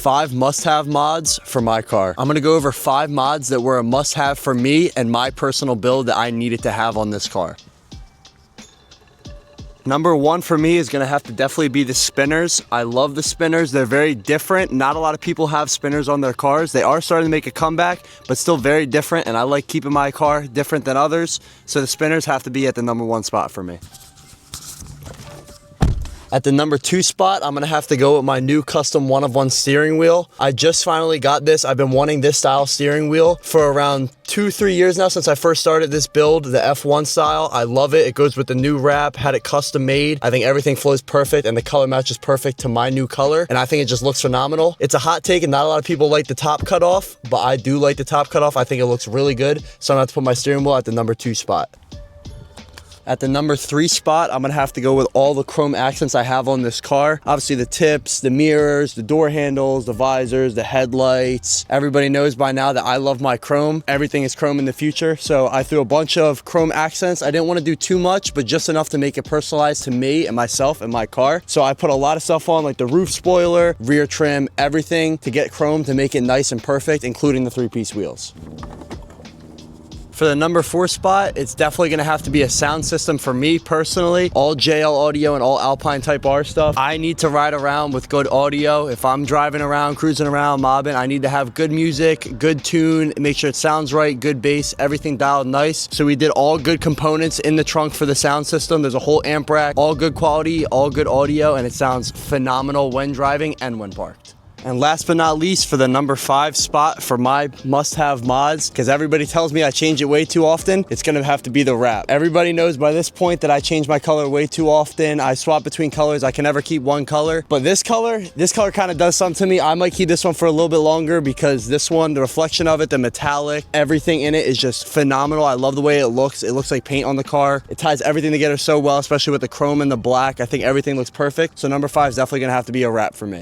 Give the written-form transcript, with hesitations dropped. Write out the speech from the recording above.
5 must-have mods for my car. I'm gonna go over 5 mods that were a must-have for me and my personal build that I needed to have on this car. Number 1 for me is gonna have to definitely be the spinners. I love the spinners. They're very different. Not a lot of people have spinners on their cars. They are starting to make a comeback, but still very different, and I like keeping my car different than others. So the spinners have to be at the number 1 spot for me. At the number 2 spot, I'm gonna have to go with my new custom 1-of-1 steering wheel. I just finally got this. I've been wanting this style steering wheel for around 2-3 years now since I first started this build, the F1 style. I love it. It goes with the new wrap, had it custom made. I think everything flows perfect and the color match is perfect to my new color. And I think it just looks phenomenal. It's a hot take and not a lot of people like the top cut off, but I do like the top cut off. I think it looks really good. So I'm gonna have to put my steering wheel at the number 2 spot. At the number 3 spot, I'm gonna have to go with all the chrome accents I have on this car. Obviously the tips, the mirrors, the door handles, the visors, the headlights. Everybody knows by now that I love my chrome. Everything is chrome in the future. So I threw a bunch of chrome accents. I didn't want to do too much, but just enough to make it personalized to me and myself and my car. So I put a lot of stuff on, like the roof spoiler, rear trim, everything to get chrome to make it nice and perfect, including the 3-piece wheels. For the number 4 spot, it's definitely gonna have to be a sound system for me personally. All JL audio and all Alpine Type R stuff. I need to ride around with good audio. If I'm driving around, cruising around, mobbing, I need to have good music, good tune, make sure it sounds right, good bass, everything dialed nice. So we did all good components in the trunk for the sound system. There's a whole amp rack, all good quality, all good audio, and it sounds phenomenal when driving and when parked. And last but not least, for the number 5 spot for my must-have mods, because everybody tells me I change it way too often, it's gonna have to be the wrap. Everybody knows by this point that I change my color way too often. I swap between colors. I can never keep one color. But this color kind of does something to me. I might keep this one for a little bit longer because this one, the reflection of it, the metallic, everything in it is just phenomenal. I love the way it looks. It looks like paint on the car. It ties everything together so well, especially with the chrome and the black. I think everything looks perfect. So number 5 is definitely gonna have to be a wrap for me.